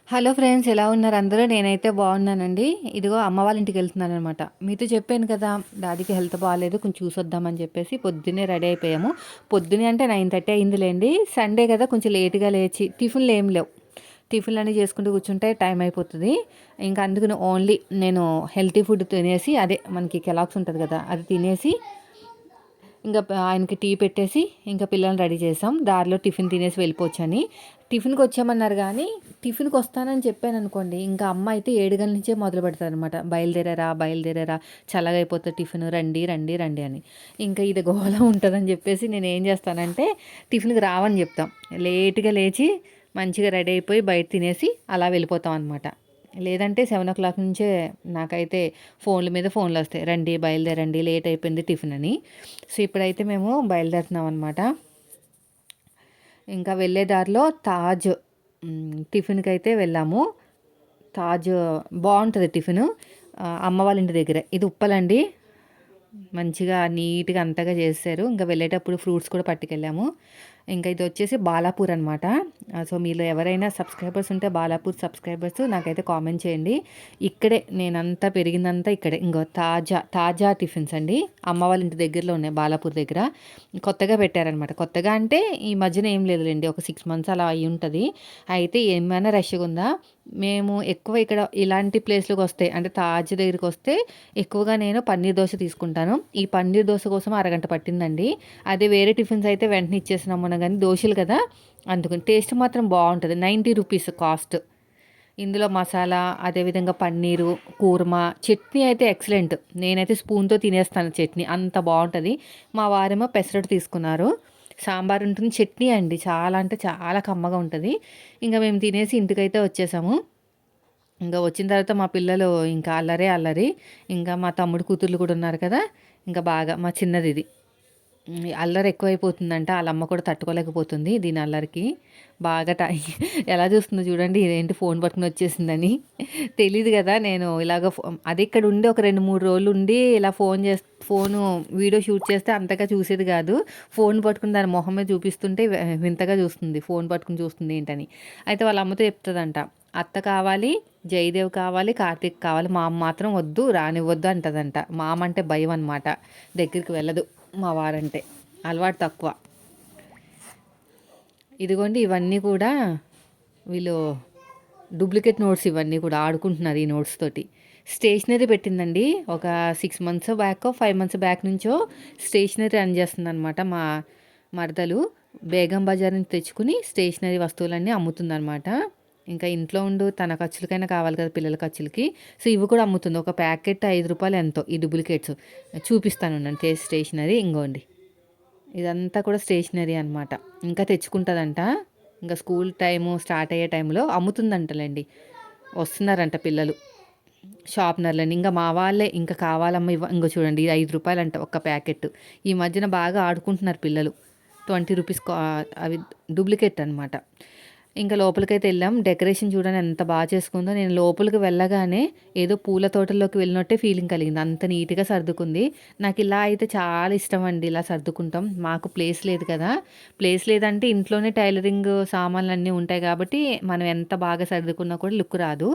Hello friends, ఎలా ఉన్నారు అందరూ? నేనైతే బాగున్నానండి. ఇదిగో అమ్మ వాళ్ళ ఇంటికి వెళ్తున్నాననమాట. మీతో చెప్పాను కదా, డాడీకి హెల్త్ బాగాలేదు, కొంచెం చూసొద్దామని చెప్పేసి పొద్దున్నే రెడీ అయిపోయాము. పొద్దున్నే అంటే 9:30 అయిందిలేండి. సండే కదా, కొంచెం లేట్గా లేచి టిఫిన్లు ఏం లేవు. టిఫిన్లు అన్నీ చేసుకుంటూ కూర్చుంటే టైం అయిపోతుంది. ఇంకా అందుకని ఓన్లీ నేను హెల్తీ ఫుడ్ తినేసి, అదే మనకి కెలాగ్స్ ఉంటుంది కదా, అది తినేసి ఇంకా ఆయనకి టీ పెట్టేసి ఇంకా పిల్లల్ని రెడీ చేసాం. దారిలో టిఫిన్ తినేసి వెళ్ళిపోవచ్చని. టిఫిన్కి వచ్చామన్నారు కానీ టిఫిన్కి వస్తానని చెప్పాను అనుకోండి, ఇంకా అమ్మ అయితే 7 గంటల నుంచే మొదలు పెడతారనమాట. బయలుదేరారా బయలుదేరారా, చల్లగా అయిపోతుంది టిఫిన్, రండి రండి రండి అని. ఇంకా ఇది గోల ఉంటుందని చెప్పేసి నేను ఏం చేస్తానంటే టిఫిన్కి రావని చెప్తాం. లేట్గా లేచి మంచిగా రెడీ అయిపోయి బయట తినేసి అలా వెళ్ళిపోతాం అనమాట. లేదంటే 7 o'clock నుంచే నాకైతే ఫోన్ల మీద ఫోన్లు వస్తాయి, రండి బయలుదేరండి లేట్ అయిపోయింది టిఫిన్ అని. సో ఇప్పుడైతే మేము బయలుదేరుతున్నాం అనమాట. ఇంకా వెళ్ళే దారిలో తాజ్ టిఫిన్కి అయితే వెళ్ళాము. తాజ్ బాగుంటుంది టిఫిన్, అమ్మ వాళ్ళ ఇంటి దగ్గర. ఇది ఉప్పలండి, మంచిగా నీట్గా అంతగా చేశారు. ఇంకా వెళ్ళేటప్పుడు ఫ్రూట్స్ కూడా పట్టుకెళ్ళాము. ఇంకా ఇది వచ్చేసి బాలాపూర్ అనమాట. సో మీలో ఎవరైనా సబ్స్క్రైబర్స్ ఉంటే బాలాపూర్ సబ్స్క్రైబర్స్ నాకైతే కామెంట్ చేయండి. ఇక్కడే నేనంతా పెరిగిందంతా ఇక్కడే. ఇంకో తాజా తాజా టిఫిన్స్ అండి, అమ్మ వాళ్ళ ఇంటి దగ్గరలో ఉన్నాయి, బాలాపూర్ దగ్గర. కొత్తగా పెట్టారనమాట. కొత్తగా అంటే ఈ మధ్యన ఏం లేదులేండి, ఒక 6 months అలా అయి ఉంటుంది. అయితే ఏమైనా రష్గా ఉందా. మేము ఎక్కువ ఇక్కడ ఇలాంటి ప్లేస్లకు వస్తే, అంటే తాజ్ దగ్గరికి వస్తే ఎక్కువగా నేను పన్నీర్ దోశ తీసుకుంటాను. ఈ పన్నీర్ దోశ కోసం అరగంట పట్టిందండి. అదే వేరే టిఫిన్స్ అయితే వెంటనే ఇచ్చేసినాము కానీ దోశలు కదా, అందుకని టేస్ట్ మాత్రం బాగుంటుంది. 90 రూపీస్ కాస్ట్. ఇందులో మసాలా, అదేవిధంగా పన్నీరు, కూర్మా, చట్నీ అయితే ఎక్సలెంట్. నేనైతే స్పూన్తో తినేస్తాను చట్నీ, అంత బాగుంటుంది. మా వారేమో పెసరట్టు తీసుకున్నారు. సాంబార్ ఉంటుంది, చట్నీ అండి చాలా అంటే చాలా కమ్మగా ఉంటుంది. ఇంకా మేము తినేసి ఇంటికైతే వచ్చేసాము. ఇంకా వచ్చిన తర్వాత మా పిల్లలు ఇంకా అల్లరే అల్లరి. ఇంకా మా తమ్ముడు కూతుర్లు కూడా ఉన్నారు కదా, ఇంకా బాగా మా చిన్నది ఇది అల్లరి ఎక్కువైపోతుందంట. వాళ్ళ అమ్మ కూడా తట్టుకోలేకపోతుంది దీని అల్లరికి. బాగా ఎలా చూస్తుందో చూడండి, ఇదేంటి ఫోన్ పట్టుకుని వచ్చేసిందని. తెలీదు కదా నేను ఇలాగ అది ఇక్కడ ఉండి ఒక 2-3 రోజులు ఉండి ఇలా ఫోను వీడియో షూట్ చేస్తే అంతగా చూసేది కాదు. ఫోన్ పట్టుకుని దాని మొహం మీద చూపిస్తుంటే వింతగా చూస్తుంది, ఫోన్ పట్టుకుని చూస్తుంది ఏంటని. అయితే వాళ్ళ అమ్మతో చెప్తుందంట, అత్త కావాలి, జయదేవ్ కావాలి, కార్తీక్ కావాలి, మా అమ్మ మాత్రం వద్దు రానివ్వద్దు అంటదంట. మా అమ్మ అంటే భయం అనమాట, దగ్గరికి వెళ్ళదు. మా వారంటే అలవాటు తక్కువ. ఇదిగోండి ఇవన్నీ కూడా వీళ్ళు డూప్లికేట్ నోట్స్, ఇవన్నీ కూడా ఆడుకుంటున్నారు ఈ నోట్స్ తోటి. స్టేషనరీ పెట్టిందండి, ఒక 6 months బ్యాక్ 5 months బ్యాక్ నుంచో స్టేషనరీ రన్ చేస్తుంది అనమాట మా మరదలు. బేగం బజార్ నుంచి తెచ్చుకుని స్టేషనరీ వస్తువులన్నీ అమ్ముతుందన్నమాట. ఇంకా ఇంట్లో ఉండు తన ఖర్చులకైనా కావాలి కదా, పిల్లల ఖర్చులకి. సో ఇవి కూడా అమ్ముతుంది. ఒక ప్యాకెట్ 5 రూపాయలు ఎంతో ఈ డూప్లికేట్స్. చూపిస్తాను నన్ను స్టేషనరీ, ఇంకోండి ఇదంతా కూడా స్టేషనరీ అనమాట. ఇంకా తెచ్చుకుంటుందంట, ఇంకా స్కూల్ టైము స్టార్ట్ అయ్యే టైంలో అమ్ముతుందంటలేండి. వస్తున్నారంట పిల్లలు, షార్ప్నర్లని. ఇంకా మా వాళ్ళే ఇంకా కావాలమ్మ ఇంకో చూడండి, ఇది 5 రూపాయలు అంట ఒక ప్యాకెట్. ఈ మధ్యన బాగా ఆడుకుంటున్నారు పిల్లలు. 20 రూపీస్ అవి డూప్లికేట్ అనమాట. ఇంకా లోపలికైతే వెళ్ళాం. డెకరేషన్ చూడండి ఎంత బాగా చేసుకుందో. నేను లోపలికి వెళ్ళగానే ఏదో పూల తోటల్లోకి వెళ్ళినట్టే ఫీలింగ్ కలిగింది, అంత నీట్గా సర్దుకుంది. నాకు ఇలా అయితే చాలా ఇష్టం అండి, ఇలా సర్దుకుంటాం. మాకు ప్లేస్ లేదు కదా, ప్లేస్ లేదంటే ఇంట్లోనే టైలరింగ్ సామాన్లు అన్నీ ఉంటాయి కాబట్టి మనం ఎంత బాగా సర్దుకున్నా కూడా లుక్ రాదు.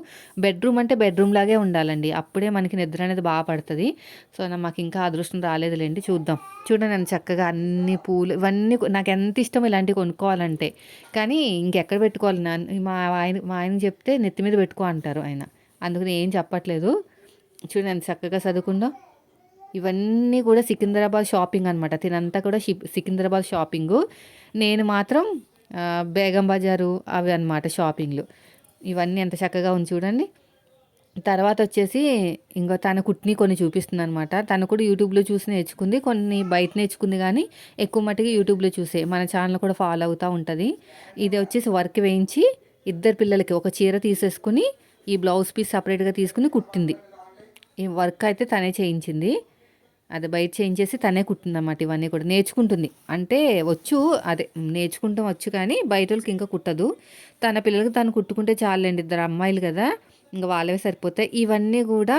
బెడ్రూమ్ అంటే బెడ్రూమ్ లాగే ఉండాలండి, అప్పుడే మనకి నిద్ర అనేది బాగా పడుతుంది. సో మాకు ఇంకా అదృష్టం రాలేదులేండి, చూద్దాం. చూడండి నేను చక్కగా అన్ని పూలు ఇవన్నీ నాకు ఎంత ఇష్టం ఇలాంటివి కొనుక్కోవాలంటే. కానీ ఇంకెక్కడ పెట్టుకోవాలి మా ఆయన చెప్తే నెత్తి మీద పెట్టుకో అంటారు ఆయన, అందుకని ఏం చెప్పట్లేదు. చూడండి ఎంత చక్కగా చదువుకుందో. ఇవన్నీ కూడా సికింద్రాబాద్ షాపింగ్ అనమాట, తినంతా కూడా సికింద్రాబాద్ షాపింగు. నేను మాత్రం బేగం బజారు అవి అనమాట షాపింగ్లు. ఇవన్నీ ఎంత చక్కగా ఉంది చూడండి. తర్వాత వచ్చేసి ఇంకో తన కుట్ని కొన్ని చూపిస్తుంది అనమాట. తను కూడా యూట్యూబ్లో చూసి నేర్చుకుంది, కొన్ని బయట నేర్చుకుంది కానీ ఎక్కువ మట్టుగా యూట్యూబ్లో చూసే. మన ఛానల్ కూడా ఫాలో అవుతూ ఉంటుంది. ఇది వచ్చేసి వర్క్ వేయించి ఇద్దరు పిల్లలకి ఒక చీర తీసేసుకుని ఈ బ్లౌజ్ పీస్ సపరేట్గా తీసుకుని కుట్టింది. ఈ వర్క్ అయితే తనే చేయించింది, అది బయట చేయించేసి తనే కుట్టిందన్నమాట. ఇవన్నీ కూడా నేర్చుకుంటుంది, అంటే వచ్చు, అదే నేర్చుకుంటాం వచ్చు కానీ బయట వాళ్ళకి ఇంకా కుట్టదు. తన పిల్లలకి తను కుట్టుకుంటే చాలండి, ఇద్దరు అమ్మాయిలు కదా, ఇంకా వాళ్ళవే సరిపోతాయి. ఇవన్నీ కూడా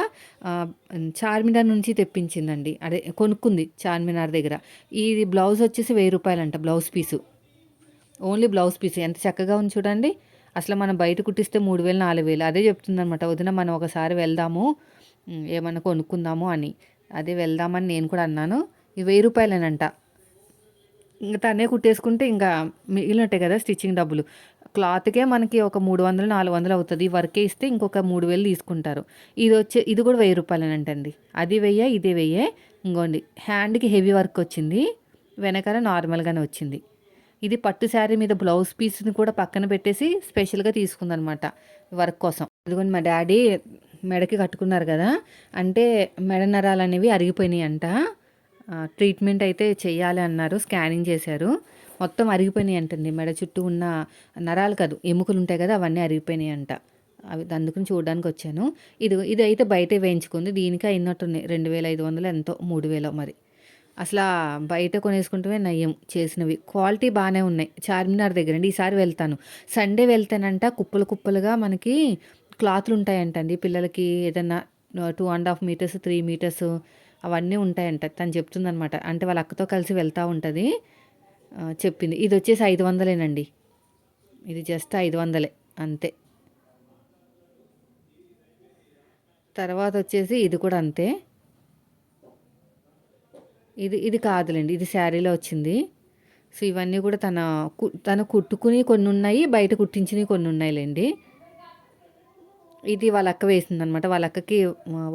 చార్మినార్ నుంచి తెప్పించిందండి, అదే కొనుక్కుంది చార్మినార్ దగ్గర. ఇది బ్లౌజ్ వచ్చేసి 1000 రూపాయలు అంట blouse piece, only blouse piece. ఎంత చక్కగా ఉంది చూడండి. అసలు మనం బయట కుట్టిస్తే 3000, 4000 అదే చెప్తుందనమాట. వదిన మనం ఒకసారి వెళ్దాము, ఏమన్నా కొనుక్కుందాము అని. అదే వెళ్దామని నేను కూడా అన్నాను. ఈ 1000 రూపాయలేనంట. ఇంక తనే కుట్టేసుకుంటే ఇంకా మిగిలినట్టే కదా స్టిచ్చింగ్ డబ్బులు. క్లాత్‌కే మనకి ఒక 300, 400 అవుతది. వర్కే ఇస్తే ఇంకొక 3000 తీసుకుంటారు. ఇది కూడా 1000 రూపాయలేనంటండి. అది 1000, ఇది 1000. ఇంగోండి హ్యాండ్‌కి హెవీ వర్క్ వచ్చింది. వెనకాల నార్మల్‌గానే వచ్చింది. ఇది పట్టు శారీ మీద బ్లౌజ్ పీస్‌ని కూడా పక్కన పెట్టేసి స్పెషల్‌గా తీసుకుందనమాట వర్క్ కోసం. ఇదిగోండి మా డ్యాడీ మెడకి కట్టుకున్నారు కదా! అంటే మెడ నరాలనేవి అరిగిపోయినాయంట. ట్రీట్మెంట్ అయితే చెయ్యాలి అన్నారు. స్కానింగ్ చేశారు. మొత్తం అరిగిపోయినాయంటండి. మెడ చుట్టూ ఉన్న నరాలు కాదు, ఎముకలు ఉంటాయి కదా! అవన్నీ అరిగిపోయినాయంట. అవి అందుకని చూడడానికొచ్చాను. ఇదైతే బయటే వేయించుకుంది. దీనికి అయినట్టున్నాయి 2500 ఎంతో 3000 మరి. అసలా బయట కొనేసుకుంటమే నయ్యం చేసినవి. క్వాలిటీ బానే ఉన్నాయి. చార్మినార్ దగ్గరండి. ఈసారి వెళ్తాను. సండే వెళ్తేనంట కుప్పలు కుప్పలుగా మనకి క్లాతులుంటాయంటండి. పిల్లలకి ఏదన్నా 2½ మీటర్స్, 3 మీటర్స్ అవన్నీ ఉంటాయంట. తను చెప్తుందనమాట. అంటే వాళ్ళ అక్కతో కలిసి వెళ్తా ఉంటది. చెప్పింది. ఇదొచ్చేసి 500 ఇది జస్ట్ 500 అంతే. తర్వాతొచ్చేసి ఇది కూడా అంతే. ఇది కాదులెండి. ఇది శారీలో వచ్చింది. సో, ఇవన్నీ కూడా తను కుట్టుకుని కొన్నున్నాయి. బయట కుట్టించినవి కొన్నున్నాయిలెండి. ఇది వాళ్ళ అక్క వేసిందనమాట. వాళ్ళ అక్కకి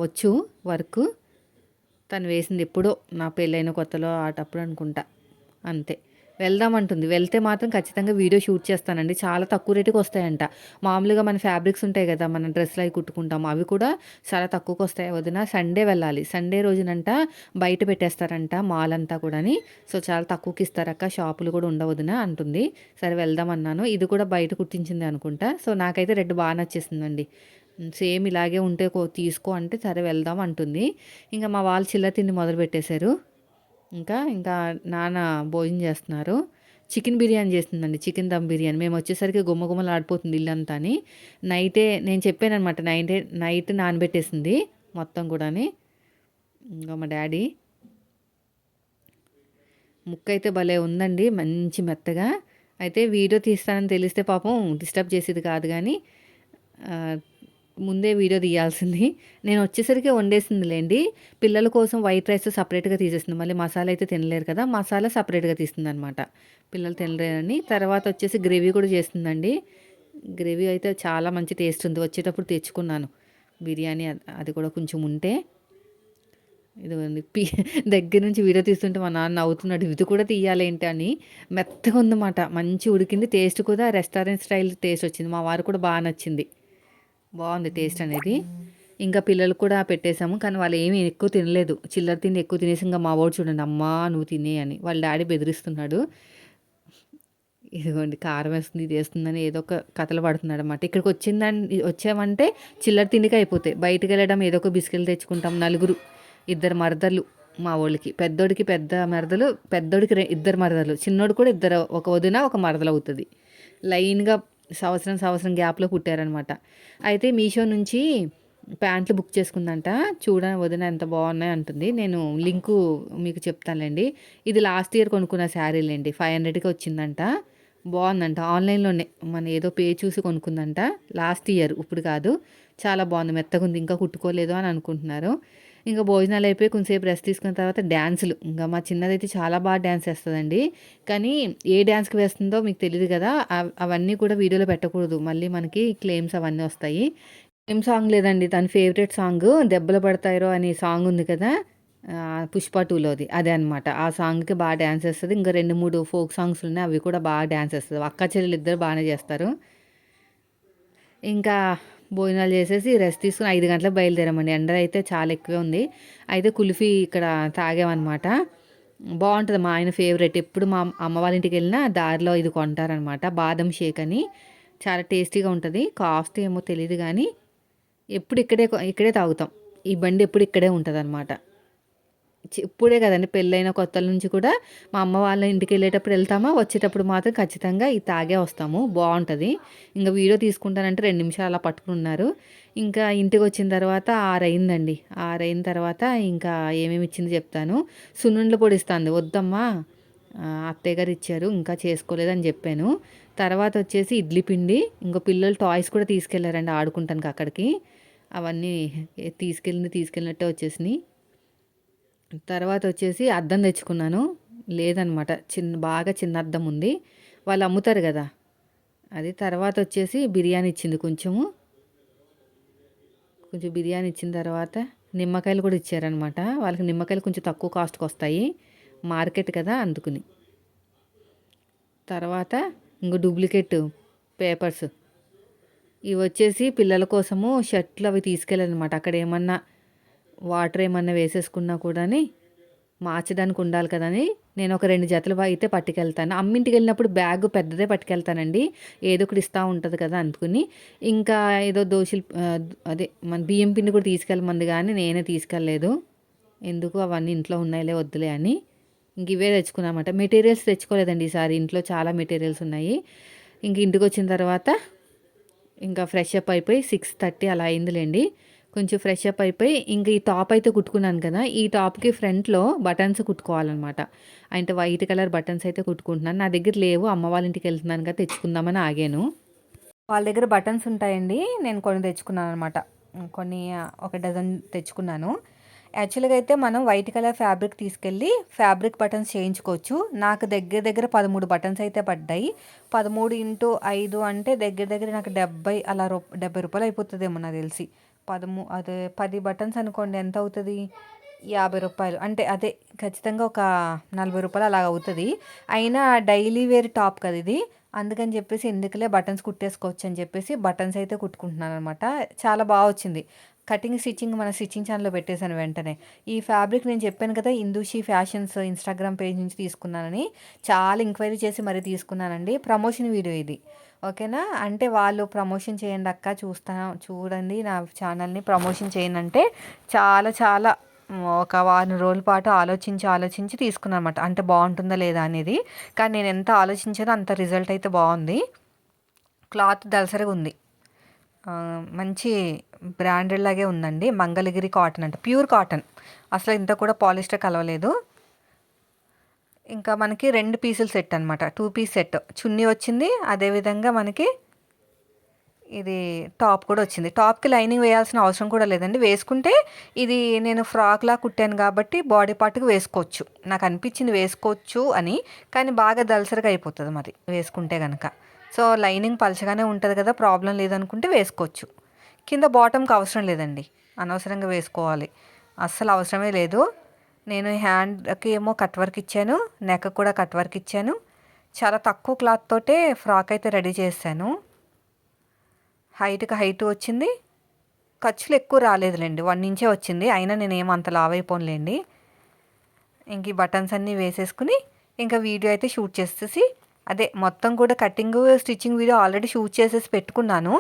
వచ్చు వర్కు. తను వేసింది ఎప్పుడో నా పెళ్ళైన కొత్తలో అటప్పుడు అనుకుంటా. అంతే. వెళ్దామంటుంది. వెళ్తే మాత్రం ఖచ్చితంగా వీడియో షూట్ చేస్తానండి. చాలా తక్కువ రేటుకి వస్తాయంట. మామూలుగా మన ఫ్యాబ్రిక్స్ ఉంటాయి కదా! మనం డ్రెస్‌లు అవి కుట్టుకుంటాం. అవి కూడా చాలా తక్కువకొస్తాయి వదిన. సండే వెళ్ళాలి. సండే రోజునంట బయట పెట్టేస్తారంట మాల్ అంతా కూడాని. సో, చాలా తక్కువకి ఇస్తారక్క. షాపులు కూడా ఉండవు వదిన అంటుంది. సరే వెళ్దామన్నాను. ఇది కూడా బయట కుట్టించిందే అనుకుంటా. సో, నాకైతే రెడ్ బా నచ్చేసిందండి. సేమ్ ఇలాగే ఉంటే తీసుకో అంటే సరే వెళ్దాం అంటుంది. ఇంక మా వాళ్ళు చిల్లర తిండి మొదలుపెట్టేశారు. ఇంకా నాన్న భోజనం చేస్తున్నారు. చికెన్ బిర్యానీ చేస్తుందండి. చికెన్ దమ్ బిర్యానీ. మేమొచ్చేసరికి గుమగుమలాడిపోతుంది ఇల్లంతా అని. నేను చెప్పాననమాట. నైట్ నానబెట్టేసింది మొత్తం కూడాని. ఇంగో మా డ్యాడీ ముక్కయితే భలే ఉందండి. మంచి మెత్తగా. అయితే వీడియో తీస్తానని తెలిస్తే పాపం డిస్టర్బ్ చేసేది కాదు గానీ ముందే వీడియో తీయాల్సింది. నేను వచ్చేసరికి వండేసిందిలేండి. పిల్లల కోసం వైట్ రైస్ సపరేట్‌గా తీసేసింది. మళ్ళీ మసాలా అయితే తినలేరు కదా! మసాలా సపరేట్‌గా తీస్తుందనమాట. పిల్లలు తినలేరని. తర్వాత వచ్చేసి గ్రేవీ కూడా చేస్తుందండి. గ్రేవీ అయితే చాలా మంచి టేస్ట్ ఉంది. వచ్చేటప్పుడు తెచ్చుకున్నాను. బిర్యానీ అది కూడా కొంచెం ఉంటే. ఇదిగోండి దగ్గర నుంచి వీడియో తీస్తుంటే మా నాన్న నవ్వుతున్నాడు. ఇది కూడా తీయాలేంటి అని. మెత్తగా ఉందన్నమాట. మంచిగా ఉడికింది. టేస్ట్ కూడా రెస్టారెంట్ స్టైల్ టేస్ట్ వచ్చింది. మా వారికి కూడా బాగా నచ్చింది. బాగుంది టేస్ట్ అనేది. ఇంకా పిల్లలకు కూడా పెట్టేసాము. కానీ వాళ్ళు ఏమి ఎక్కువ తినలేదు. చిల్లర తిండి ఎక్కువ తినేసి ఇంకా మా వాడు చూడండి అమ్మా నువ్వు తినే అని వాళ్ళ డాడీ బెదిరిస్తున్నాడు. ఇదిగోండి కారం వేస్తుంది, ఇది వేస్తుందని ఏదో ఒక కథలు పడుతున్నాడు అనమాట. ఇక్కడికి వచ్చామంటే చిల్లర తిండికి అయిపోతాయి. బయటకు వెళ్ళడం ఏదో ఒక బిస్కెట్లు తెచ్చుకుంటాం. నలుగురు, ఇద్దరు మరదలు మా వాళ్ళకి. పెద్దోడికి పెద్ద మరదలు, పెద్దోడికి ఇద్దరు మరదలు, చిన్నోడు కూడా ఇద్దరు, ఒక వదిన ఒక మరదలు అవుతుంది. లైన్గా సంవత్సరం గ్యాప్లో పుట్టారనమాట. అయితే మీషో నుంచి ప్యాంట్లు బుక్ చేసుకుందంట. వదిన ఎంత బాగున్నాయి అంటుంది. నేను లింకు మీకు చెప్తానులేండి. ఇది లాస్ట్ ఇయర్ కొనుక్కున్న శారీలేండి. 500కి వచ్చిందంట. బాగుందంట. ఆన్లైన్లోనే మన ఏదో పేజ్ చూసి కొనుక్కుందంట. లాస్ట్ ఇయర్, ఇప్పుడు కాదు. చాలా బాగుంది. మెత్తగా ఉంది. ఇంకా కుట్టుకోలేదు అని అనుకుంటున్నారు. ఇంకా భోజనాలు అయిపోయి కొంచెంసేపు రెస్ట్ తీసుకున్న తర్వాత డ్యాన్సులు. ఇంకా మా చిన్నదైతే చాలా బాగా డ్యాన్స్ వేస్తుందండి. కానీ ఏ డ్యాన్స్కి వేస్తుందో మీకు తెలియదు కదా! అవన్నీ కూడా వీడియోలో పెట్టకూడదు. మళ్ళీ మనకి క్లెయిమ్స్ అవన్నీ వస్తాయి. ఏం సాంగ్ లేదండి. తన ఫేవరెట్ సాంగ్ 'దెబ్బలు పడతాయిరో' అనే సాంగ్ ఉంది కదా! 'పుష్ప 2లోది' అదే అనమాట. ఆ సాంగ్‌కి బాగా డాన్స్ ఏస్తది. ఇంకా 2, 3 ఫోక్ సాంగ్స్ ఉన్నాయి. అవి కూడా బాగా డాన్స్ ఏస్తది. అక్క చెల్లెలు ఇద్దరు బాగానే చేస్తారు. ఇంకా భోజనాలు చేసేసి రెస్ట్ తీసుకొని 5 గంటలకు బయలుదేరామండి. ఎండ అయితే చాలా ఎక్కువే ఉంది. అయితే కుల్ఫీ ఇక్కడ తాగామన్నమాట. బాగుంటుంది. మా ఆయన ఫేవరెట్. ఎప్పుడు మా అమ్మ వాళ్ళ ఇంటికి వెళ్ళినా దారిలో ఇది కొంటారనమాట. బాదం షేక్ అని. చాలా టేస్టీగా ఉంటుంది. కాస్ట్ ఏమో తెలీదు కానీ ఎప్పుడు ఇక్కడే తాగుతాం. ఈ బండి ఎప్పుడు ఇక్కడే ఉంటదనమాట. ఇప్పుడే కదండి పెళ్ళైన కొత్తల నుంచి కూడా మా అమ్మ వాళ్ళ ఇంటికి వెళ్ళేటప్పుడు వెళ్తామా, వచ్చేటప్పుడు మాత్రం ఖచ్చితంగా ఇది తాగే వస్తాము. బాగుంటుంది. ఇంకా వీడియో తీసుకుంటానంటే 2 నిమిషాలు అలా పట్టుకున్నారు. ఇంకా ఇంటికి వచ్చిన తర్వాత 6 అయిందండి. 6 అయిన తర్వాత ఇంకా ఏమేమి ఇచ్చింది చెప్తాను. సున్నుండల పొడి ఇస్తుంది. వద్దమ్మా అత్తయ్య గారు ఇచ్చారు ఇంకా చేసుకోలేదని చెప్పాను. తర్వాత వచ్చేసి ఇడ్లీ పిండి, ఇంకో పిల్లలు టాయ్స్ కూడా తీసుకెళ్లారండి ఆడుకుంటానికి అక్కడికి. అవన్నీ తీసుకెళ్ళినట్టే వచ్చేసినాయి. తర్వాత వచ్చేసి అద్దం తెచ్చుకున్నాను. లేదనమాట, బాగా చిన్న అద్దం ఉంది. వాళ్ళు అమ్ముతారు కదా అది. తర్వాత వచ్చేసి బిర్యానీ ఇచ్చింది కొంచెం బిర్యానీ ఇచ్చిన తర్వాత నిమ్మకాయలు కూడా ఇచ్చారనమాట. వాళ్ళకి నిమ్మకాయలు కొంచెం తక్కువ కాస్ట్కి వస్తాయి, మార్కెట్ కదా అందుకుని. తర్వాత ఇంకో డూప్లికేట్ పేపర్స్ ఇవి వచ్చేసి పిల్లల కోసము షర్ట్లు అవి తీసుకెళ్ళాలన్నమాట. అక్కడ ఏమన్నా వాటర్ ఏమన్నా వేసేసుకున్నా కూడా మార్చడానికి ఉండాలి కదని నేను ఒక 2 జతలు అయితే పట్టుకెళ్తాను. అమ్మింటికి వెళ్ళినప్పుడు బ్యాగ్ పెద్దదే పట్టుకెళ్తానండి, ఏదో ఒకటి ఇస్తూ ఉంటుంది కదా అందుకుని. ఇంకా ఏదో దోశలు అదే మన బియ్యం పిండి కూడా తీసుకెళ్ళమంది, కానీ నేనే తీసుకెళ్ళలేదు. ఎందుకు, అవన్నీ ఇంట్లో ఉన్నాయిలే వద్దులే అని ఇంక ఇవే తెచ్చుకున్నామాట. మెటీరియల్స్ తెచ్చుకోలేదండి ఈసారి, ఇంట్లో చాలా మెటీరియల్స్ ఉన్నాయి. ఇంక ఇంటికి వచ్చిన తర్వాత ఇంకా ఫ్రెష్ అప్ అయిపోయి 6:30 అలా అయిందిలేండి. కొంచెం ఫ్రెష్ అప్ అయిపోయి ఇంక ఈ టాప్ అయితే కుట్టుకున్నాను కదా, ఈ టాప్కి ఫ్రంట్లో బటన్స్ కుట్టుకోవాలన్నమాట. అంటే వైట్ కలర్ బటన్స్ అయితే కుట్టుకుంటున్నాను. నా దగ్గర లేవు, అమ్మ వాళ్ళ ఇంటికి వెళ్తున్నాను కదా తెచ్చుకుందామని ఆగాను. వాళ్ళ దగ్గర బటన్స్ ఉంటాయండి, నేను కొన్ని తెచ్చుకున్నాను అనమాట. కొన్ని ఒక డజన్ తెచ్చుకున్నాను. యాక్చువల్గా అయితే మనం వైట్ కలర్ ఫ్యాబ్రిక్ తీసుకెళ్ళి ఫ్యాబ్రిక్ బటన్స్ చేయించుకోవచ్చు. నాకు దగ్గర దగ్గర 13 బటన్స్ అయితే పడ్డాయి. 13x5 అంటే దగ్గర దగ్గర నాకు 70 అలా 70 రూపాయలు అయిపోతుందేమో నాకు తెలిసి. అదే 10 బటన్స్ అనుకోండి, ఎంత అవుతుంది, 50 రూపాయలు. అంటే అదే ఖచ్చితంగా ఒక 40 రూపాయలు అలాగ అవుతుంది. అయినా డైలీ వేర్ టాప్ కదా ఇది, అందుకని చెప్పేసి ఎందుకులే బటన్స్ కుట్టేసుకోవచ్చు అని చెప్పేసి బటన్స్ అయితే కుట్టుకుంటున్నాను అనమాట. చాలా బాగా వచ్చింది. కటింగ్ స్టిచ్చింగ్ మన స్టిచ్చింగ్ ఛానల్లో పెట్టేశాను వెంటనే. ఈ ఫ్యాబ్రిక్ నేను చెప్పాను కదా, ఇందూషి ఫ్యాషన్స్ ఇన్స్టాగ్రామ్ పేజ్ నుంచి తీసుకున్నానని. చాలా ఎంక్వైరీ చేసి మరీ తీసుకున్నానండి. ప్రమోషన్ వీడియో ఇది, ఓకేనా. అంటే వాళ్ళు ప్రమోషన్ చేయండి అక్క, చూడండి నా ఛానల్ని ప్రమోషన్ చేయండి అంటే చాలా చాలా ఒక వారం రోజుల పాటు ఆలోచించి తీసుకున్నాను అనమాట. అంటే బాగుంటుందా లేదా అనేది. కానీ నేను ఎంత ఆలోచించానో అంత రిజల్ట్ అయితే బాగుంది. క్లాత్ దళసరిగా ఉంది, మంచి బ్రాండెడ్ లాగే ఉందండి. మంగళగిరి కాటన్ అంటే ప్యూర్ కాటన్, అసలు ఇంత కూడా పాలిస్టర్ కలవలేదు. ఇంకా మనకి 2 పీసులు సెట్ అనమాట, 2 పీస్ సెట్. చున్నీ వచ్చింది, అదేవిధంగా మనకి ఇది టాప్ కూడా వచ్చింది. టాప్కి లైనింగ్ వేయాల్సిన అవసరం కూడా లేదండి. వేసుకుంటే ఇది నేను ఫ్రాక్లా కుట్టాను కాబట్టి బాడీ పార్ట్కి వేసుకోవచ్చు. నాకు అనిపించింది వేసుకోవచ్చు అని, కానీ బాగా దళసరిగా అయిపోతుంది మరి వేసుకుంటే కనుక. సో లైనింగ్ పలచగానే ఉంటుంది కదా, ప్రాబ్లం లేదనుకుంటే వేసుకోవచ్చు. కింద బాటమ్కి అవసరం లేదండి, అనవసరంగా వేసుకోవాలి, అస్సలు అవసరమే లేదు. నేను హ్యాండ్కి ఏమో కట్ వర్క్ ఇచ్చాను, నెక్ కూడా కట్ వర్క్ ఇచ్చాను. చాలా తక్కువ క్లాత్ తోటే ఫ్రాక్ అయితే రెడీ చేశాను. హైట్కి హైట్ వచ్చింది, ఖర్చులు ఎక్కువ రాలేదులేండి, 1 ఇంచే వచ్చింది. అయినా నేను ఏమంత లావ్ అయిపోనులేండి. ఇంక ఈ బటన్స్ అన్నీ వేసేసుకుని ఇంకా వీడియో అయితే షూట్ చేసేసి, అదే మొత్తం కూడా cutting stitching video already shoot చేసేసి పెట్టుకున్నాను.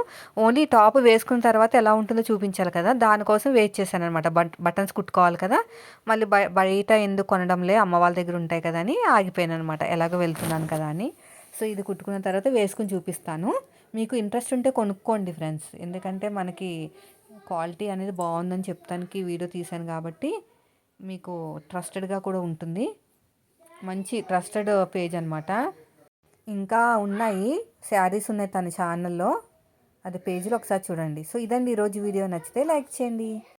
ఓన్లీ టాప్ వేసుకున్న తర్వాత ఎలా ఉంటుందో చూపించాలి కదా, దానికోసం వెయిట్ చేశాను అనమాట. బటన్స్ కుట్టుకోవాలి కదా, మళ్ళీ బయట ఎందుకు కొనడంలే, అమ్మ వాళ్ళ దగ్గర ఉంటాయి కదా అని ఆగిపోయాను అనమాట, ఎలాగో వెళ్తున్నాను కదా అని. సో ఇది కుట్టుకున్న తర్వాత వేసుకుని చూపిస్తాను. మీకు ఇంట్రెస్ట్ ఉంటే కొనుక్కోండి ఫ్రెండ్స్, ఎందుకంటే మనకి క్వాలిటీ అనేది బాగుందని చెప్తానికి వీడియో తీశాను కాబట్టి మీకు ట్రస్టెడ్గా కూడా ఉంటుంది. మంచి ట్రస్టెడ్ పేజ్ అనమాట. ఇంకా ఉన్నాయి, శారీస్ ఉన్నాయి తన ఛానల్లో, అది పేజీలో ఒకసారి చూడండి. సో ఇదండి ఈరోజు వీడియో, నచ్చితే లైక్ చేయండి.